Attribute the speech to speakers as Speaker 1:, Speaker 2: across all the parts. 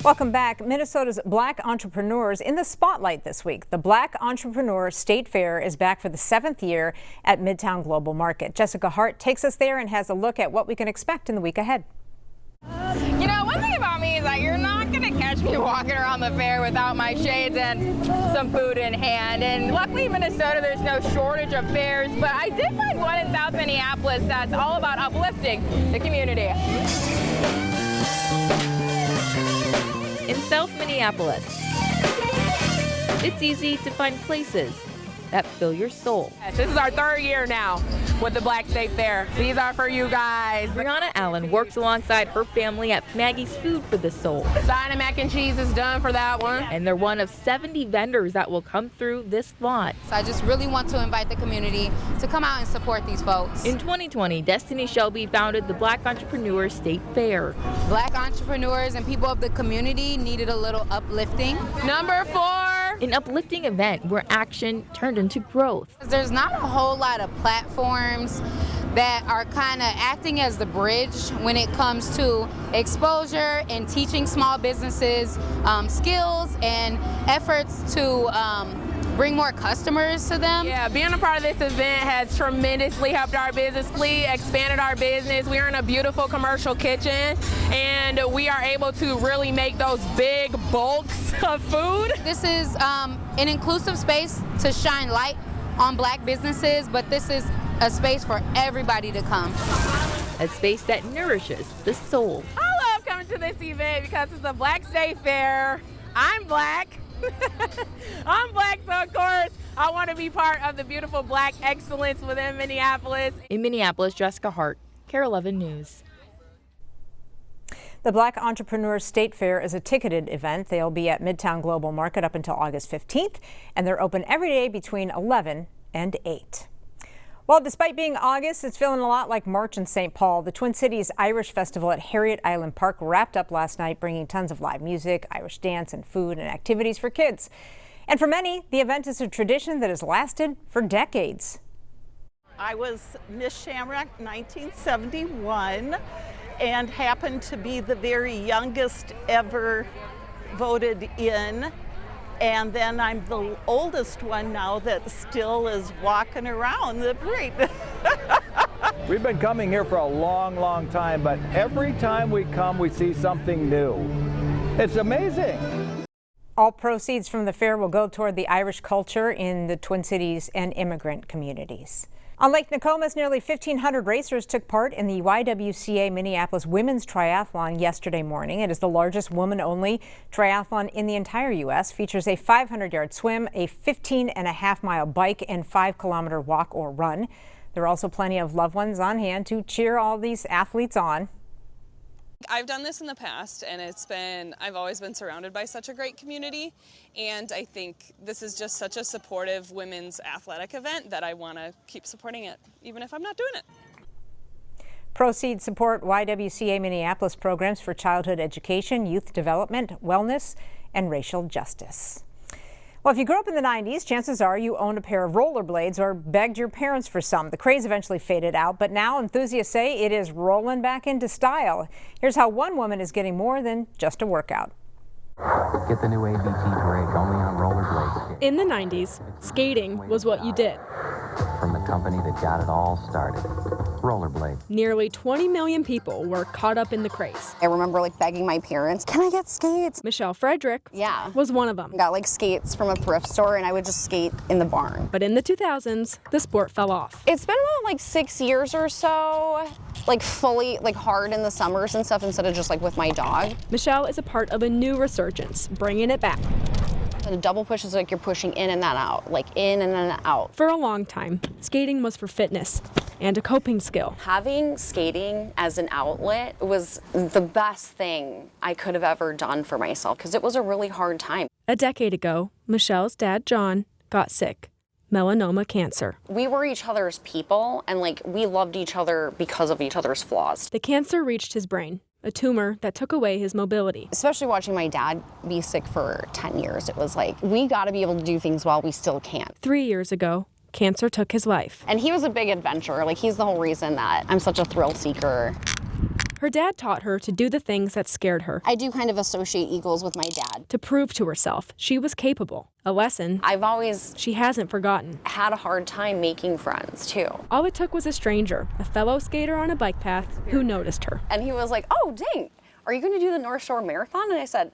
Speaker 1: Welcome back. Minnesota's Black entrepreneurs in the spotlight this week. The Black Entrepreneur State Fair is back for the 7th year at Midtown Global Market. Jessica Hart takes us there and has a look at what we can expect in the week ahead.
Speaker 2: You know, one thing about me is that you're not going to catch me walking around the fair without my shades and some food in hand. And luckily in Minnesota, there's no shortage of fairs, but I did find one in South Minneapolis that's all about uplifting the community.
Speaker 3: In South Minneapolis, it's easy to find places that fill your soul.
Speaker 2: This is our 3rd year now with the Black State Fair. These are for you guys.
Speaker 3: Brianna Allen works alongside her family at Maggie's Food for the Soul.
Speaker 2: Side of mac and cheese is done for that one.
Speaker 3: And they're one of 70 vendors that will come through this lot.
Speaker 4: So I just really want to invite the community to come out and support these folks.
Speaker 3: In 2020, Destiny Shelby founded the Black Entrepreneur State Fair.
Speaker 4: Black entrepreneurs and people of the community needed a little uplifting.
Speaker 2: Number 4.
Speaker 3: An uplifting event where action turned into growth.
Speaker 4: There's not a whole lot of platforms that are kind of acting as the bridge when it comes to exposure and teaching small businesses skills and efforts to bring more customers to them.
Speaker 2: Yeah, being a part of this event has tremendously helped our business. We expanded our business. We are in a beautiful commercial kitchen, and we are able to really make those big bulks of food.
Speaker 4: This is an inclusive space to shine light on Black businesses, but this is a space for everybody to come.
Speaker 3: A space that nourishes the soul.
Speaker 2: I love coming to this event because it's a Black State Fair. I'm Black. I'm Black, so of course I want to be part of the beautiful Black excellence within Minneapolis.
Speaker 3: In Minneapolis, Jessica Hart, KARE 11 News.
Speaker 1: The Black Entrepreneur State Fair is a ticketed event. They'll be at Midtown Global Market up until August 15th, and they're open every day between 11 and 8. Well, despite being August, it's feeling a lot like March in St. Paul. The Twin Cities Irish Festival at Harriet Island Park wrapped up last night, bringing tons of live music, Irish dance, and food and activities for kids. And for many, the event is a tradition that has lasted for decades.
Speaker 5: I was Miss Shamrock 1971 and happened to be the very youngest ever voted in. And then I'm the oldest one now that still is walking around the parade.
Speaker 6: We've been coming here for a long, long time, but every time we come, we see something new. It's amazing.
Speaker 1: All proceeds from the fair will go toward the Irish culture in the Twin Cities and immigrant communities. On Lake Nokomis, nearly 1,500 racers took part in the UWCA Minneapolis Women's Triathlon yesterday morning. It is the largest woman-only triathlon in the entire U.S. Features a 500-yard swim, a 15.5-mile bike, and 5-kilometer walk or run. There are also plenty of loved ones on hand to cheer all these athletes on.
Speaker 7: I've done this in the past, and I've always been surrounded by such a great community, and I think this is just such a supportive women's athletic event that I want to keep supporting it, even if I'm not doing it.
Speaker 1: Proceeds support YWCA Minneapolis programs for childhood education, youth development, wellness, and racial justice. Well, if you grew up in the 90s, chances are you owned a pair of rollerblades or begged your parents for some. The craze eventually faded out, but now enthusiasts say it is rolling back into style. Here's how one woman is getting more than just a workout.
Speaker 8: Get the new ABT brake only on rollerblades.
Speaker 9: In the 90s, skating was what you did.
Speaker 8: From the company that got it all started, Rollerblade.
Speaker 9: Nearly 20 million people were caught up in the craze.
Speaker 10: I remember begging my parents, can I get skates?
Speaker 9: Michelle Frederick was one of them.
Speaker 10: I got skates from a thrift store and I would just skate in the barn.
Speaker 9: But in the 2000s, the sport fell off.
Speaker 10: It's been about 6 years or so, fully hard in the summers and stuff instead of just with my dog.
Speaker 9: Michelle is a part of a new resurgence, bringing it back.
Speaker 10: The double push is you're pushing in and then out, in and then out.
Speaker 9: For a long time, skating was for fitness and a coping skill.
Speaker 10: Having skating as an outlet was the best thing I could have ever done for myself because it was a really hard time.
Speaker 9: A decade ago, Michelle's dad, John, got sick. Melanoma cancer.
Speaker 10: We were each other's people and we loved each other because of each other's flaws.
Speaker 9: The cancer reached his brain, a tumor that took away his mobility.
Speaker 10: Especially watching my dad be sick for 10 years, it was we gotta be able to do things while we still can.
Speaker 9: 3 years ago, cancer took his life.
Speaker 10: And he was a big adventurer. He's the whole reason that I'm such a thrill seeker.
Speaker 9: Her dad taught her to do the things that scared her,
Speaker 10: I do kind of associate eagles with my dad.
Speaker 9: to prove to herself she was capable. A lesson
Speaker 10: I've always
Speaker 9: she hasn't forgotten.
Speaker 10: had a hard time making friends too.
Speaker 9: All it took was a stranger, a fellow skater on a bike path, who noticed her.
Speaker 10: And he was like, oh, dang, are you going to do the North Shore Marathon? And I said,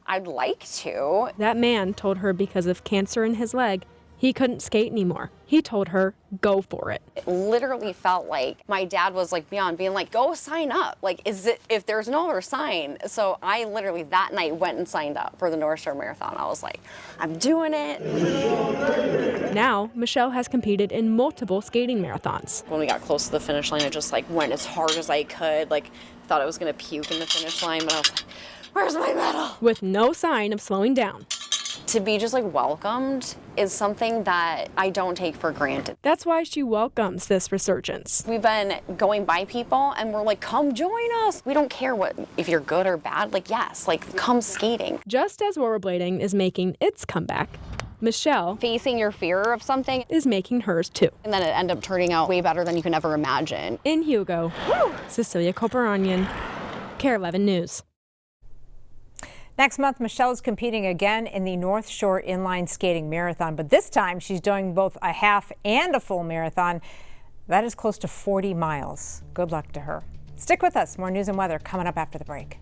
Speaker 10: I'd like to.
Speaker 9: That man told her because of cancer in his leg, he couldn't skate anymore. He told her, go for it.
Speaker 10: It literally felt like my dad was like beyond being like, go sign up. Like, if there's no other sign. So I literally that night went and signed up for the North Shore Marathon. I was like, I'm doing it.
Speaker 9: Now, Michelle has competed in multiple skating marathons.
Speaker 10: When we got close to the finish line, I just like went as hard as I could. Like, thought I was gonna puke in the finish line, but I was like, where's my medal?
Speaker 9: With no sign of slowing down.
Speaker 10: To be just like welcomed is something that I don't take for granted.
Speaker 9: That's why she welcomes this resurgence.
Speaker 10: We've been going by people and we're like, come join us. We don't care if you're good or bad. Like, yes, like come skating.
Speaker 9: Just as rollerblading is making its comeback, Michelle
Speaker 10: Facing your fear of something
Speaker 9: is making hers too.
Speaker 10: and then it ended up turning out way better than you can ever imagine.
Speaker 9: In Hugo, Cecilia Koperanian, KARE 11 News.
Speaker 1: Next month, Michelle is competing again in the North Shore Inline Skating Marathon, but this time she's doing both a half and a full marathon. That is close to 40 miles. Good luck to her. Stick with us. More news and weather coming up after the break.